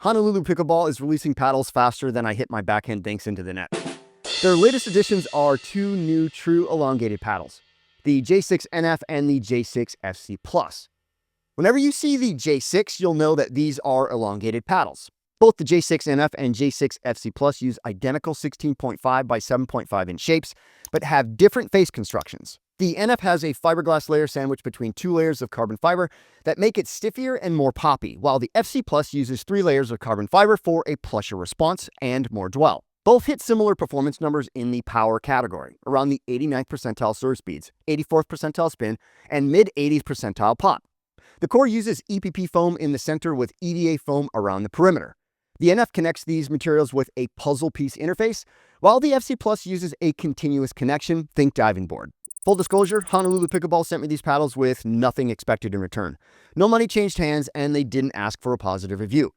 Honolulu Pickleball is releasing paddles faster than I hit my backhand dinks into the net. Their latest additions are two new true elongated paddles, the J6NF and the J6FC Plus. Whenever you see the J6, you'll know that these are elongated paddles. Both the J6NF and J6FC Plus use identical 16.5 by 7.5 inch shapes, but have different face constructions. The NF has a fiberglass layer sandwiched between two layers of carbon fiber that make it stiffer and more poppy, while the FC Plus uses 3 layers of carbon fiber for a plusher response and more dwell. Both hit similar performance numbers in the power category, around the 89th percentile serve speeds, 84th percentile spin, and mid-80th percentile pop. The core uses EPP foam in the center with EVA foam around the perimeter. The NF connects these materials with a puzzle piece interface, while the FC Plus uses a continuous connection, think diving board. Full disclosure, Honolulu Pickleball sent me these paddles with nothing expected in return. No money changed hands, and they didn't ask for a positive review.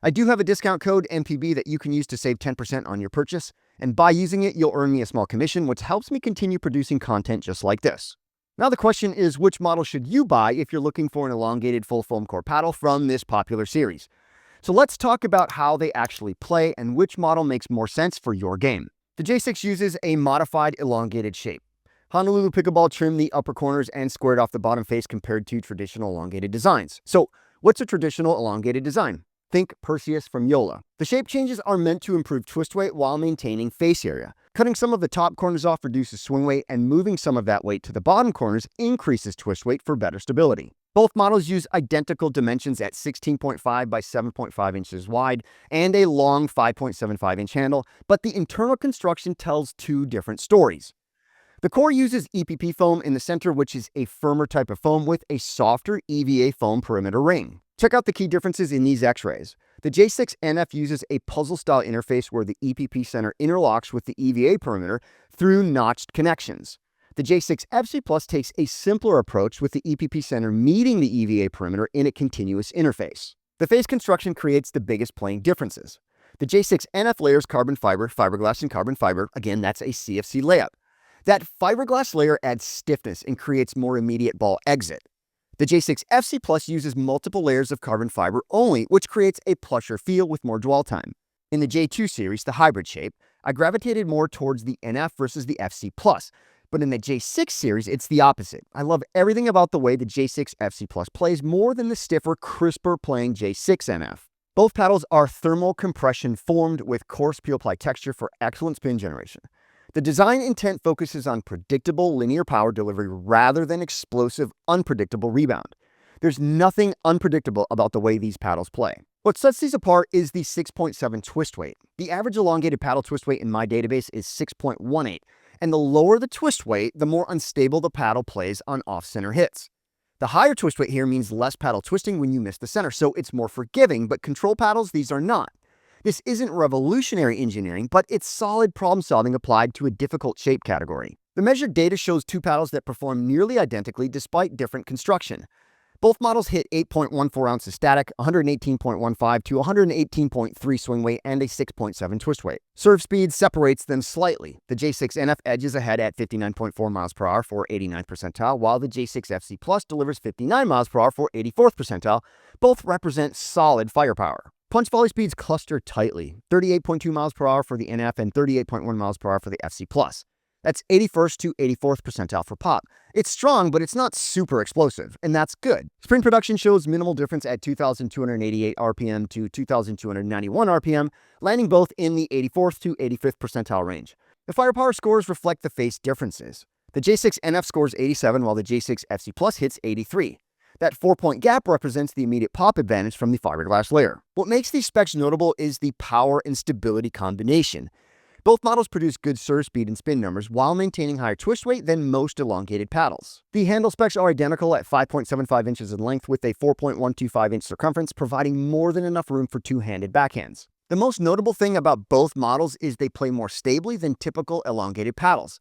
I do have a discount code MPB that you can use to save 10% on your purchase, and by using it, you'll earn me a small commission, which helps me continue producing content just like this. Now the question is, which model should you buy if you're looking for an elongated full foam core paddle from this popular series? So let's talk about how they actually play and which model makes more sense for your game. The J6 uses a modified elongated shape. Honolulu Pickleball trimmed the upper corners and squared off the bottom face compared to traditional elongated designs. So what's a traditional elongated design? Think Perseus from Yola. The shape changes are meant to improve twist weight while maintaining face area. Cutting some of the top corners off reduces swing weight, and moving some of that weight to the bottom corners increases twist weight for better stability. Both models use identical dimensions at 16.5 by 7.5 inches wide and a long 5.75 inch handle, but the internal construction tells two different stories. The core uses EPP foam in the center, which is a firmer type of foam with a softer EVA foam perimeter ring. Check out the key differences in these x-rays. The J6NF uses a puzzle-style interface where the EPP center interlocks with the EVA perimeter through notched connections. The J6FC Plus takes a simpler approach with the EPP center meeting the EVA perimeter in a continuous interface. The face construction creates the biggest playing differences. The J6NF layers carbon fiber, fiberglass, and carbon fiber. Again, that's a CFC layout. That fiberglass layer adds stiffness and creates more immediate ball exit. The J6FC Plus uses multiple layers of carbon fiber only, which creates a plusher feel with more dwell time. In the J2 series, the hybrid shape, I gravitated more towards the NF versus the FC Plus, but in the J6 series, it's the opposite. I love everything about the way the J6FC Plus plays more than the stiffer, crisper playing J6NF. Both paddles are thermal compression formed with coarse peel-ply texture for excellent spin generation. The design intent focuses on predictable linear power delivery rather than explosive, unpredictable rebound. There's nothing unpredictable about the way these paddles play. What sets these apart is the 6.7 twist weight. The average elongated paddle twist weight in my database is 6.18, and the lower the twist weight, the more unstable the paddle plays on off-center hits. The higher twist weight here means less paddle twisting when you miss the center, so it's more forgiving, but control paddles, these are not. This isn't revolutionary engineering, but it's solid problem solving applied to a difficult shape category. The measured data shows two paddles that perform nearly identically despite different construction. Both models hit 8.14 ounces static, 118.15 to 118.3 swing weight, and a 6.7 twist weight. Serve speed separates them slightly. The J6NF edges ahead at 59.4 miles per hour for 89th percentile, while the J6FC Plus delivers 59 miles per hour for 84th percentile. Both represent solid firepower. Punch volley speeds cluster tightly, 38.2 miles per hour for the NF and 38.1 miles per hour for the FC Plus. That's 81st to 84th percentile for pop. It's strong, but it's not super explosive, and that's good. Spin production shows minimal difference at 2,288 RPM to 2,291 RPM, landing both in the 84th to 85th percentile range. The firepower scores reflect the face differences. The J6NF scores 87, while the J6FC Plus hits 83. That 4-point gap represents the immediate pop advantage from the fiberglass layer. What makes these specs notable is the power and stability combination. Both models produce good serve speed and spin numbers while maintaining higher twist weight than most elongated paddles. The handle specs are identical at 5.75 inches in length with a 4.125 inch circumference, providing more than enough room for two-handed backhands. The most notable thing about both models is they play more stably than typical elongated paddles.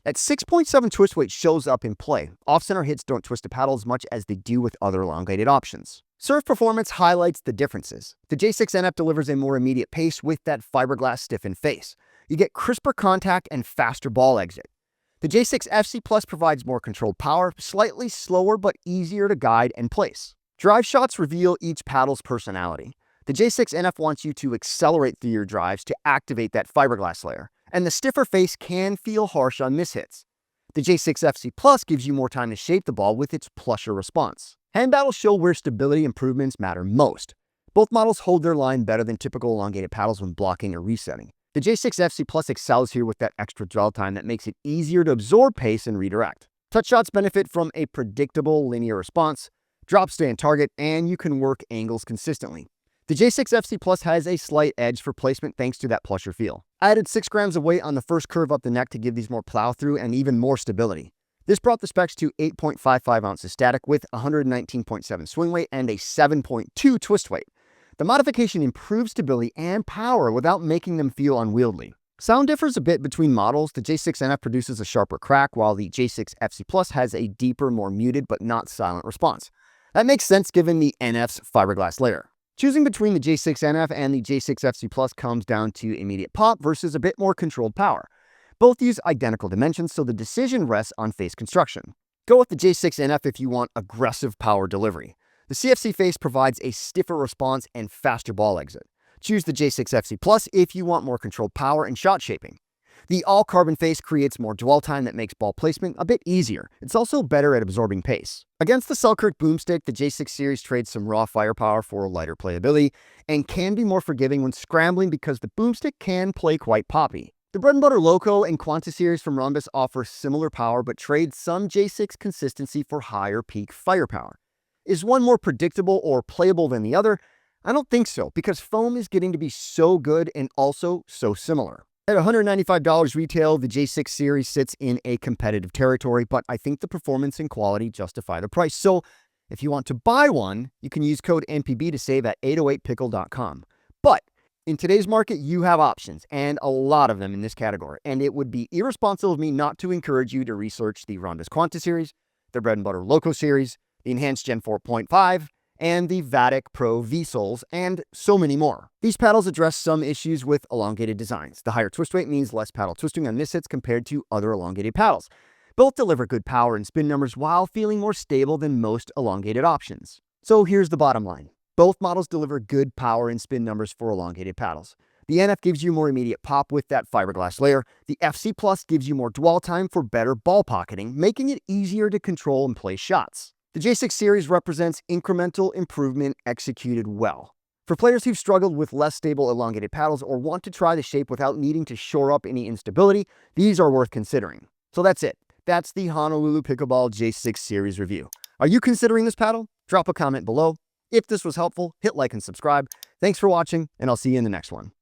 That 6.7 twist weight shows up in play. Off-center hits don't twist a paddle as much as they do with other elongated options. Serve performance highlights the differences. The J6NF delivers a more immediate pace with that fiberglass stiffened face. You get crisper contact and faster ball exit. The J6FC Plus provides more controlled power, slightly slower but easier to guide and place. Drive shots reveal each paddle's personality. The J6NF wants you to accelerate through your drives to activate that fiberglass layer, and the stiffer face can feel harsh on mishits. The J6FC Plus gives you more time to shape the ball with its plusher response. Hand battles show where stability improvements matter most. Both models hold their line better than typical elongated paddles when blocking or resetting. The J6FC Plus excels here with that extra dwell time that makes it easier to absorb pace and redirect. Touch shots benefit from a predictable linear response, drops stay on target, and you can work angles consistently. The J6FC Plus has a slight edge for placement thanks to that plusher feel. I added 6 grams of weight on the first curve up the neck to give these more plow through and even more stability. This brought the specs to 8.55 ounces static with 119.7 swing weight and a 7.2 twist weight. The modification improves stability and power without making them feel unwieldy. Sound differs a bit between models. The J6NF produces a sharper crack, while the J6FC Plus has a deeper, more muted, but not silent response. That makes sense given the NF's fiberglass layer. Choosing between the J6NF and the J6FC Plus comes down to immediate pop versus a bit more controlled power. Both use identical dimensions, so the decision rests on face construction. Go with the J6NF if you want aggressive power delivery. The CFC face provides a stiffer response and faster ball exit. Choose the J6FC Plus if you want more controlled power and shot shaping. The all-carbon face creates more dwell time that makes ball placement a bit easier. It's also better at absorbing pace. Against the Selkirk boomstick, the J6 series trades some raw firepower for lighter playability and can be more forgiving when scrambling because the boomstick can play quite poppy. The Butter Loco and Quanta series from Ronbus offer similar power but trade some J6 consistency for higher peak firepower. Is one more predictable or playable than the other? I don't think so, because foam is getting to be so good and also so similar. At $195 retail, the J6 series sits in a competitive territory, but I think the performance and quality justify the price. So if you want to buy one, you can use code NPB to save at 808pickle.com. But in today's market, you have options, and a lot of them in this category, and it would be irresponsible of me not to encourage you to research the Ronbus Quanta series, the Butter Loco series, the Enhanced Gen 4.5, and the Vatic Pro V-Soles, and so many more. These paddles address some issues with elongated designs. The higher twist weight means less paddle twisting on mishits compared to other elongated paddles. Both deliver good power and spin numbers while feeling more stable than most elongated options. So here's the bottom line. Both models deliver good power and spin numbers for elongated paddles. The NF gives you more immediate pop with that fiberglass layer. The FC Plus gives you more dwell time for better ball pocketing, making it easier to control and play shots. The J6 series represents incremental improvement executed well. For players who've struggled with less stable elongated paddles or want to try the shape without needing to shore up any instability, these are worth considering. So that's it. That's the Honolulu Pickleball J6 series review. Are you considering this paddle? Drop a comment below. If this was helpful, hit like and subscribe. Thanks for watching, and I'll see you in the next one.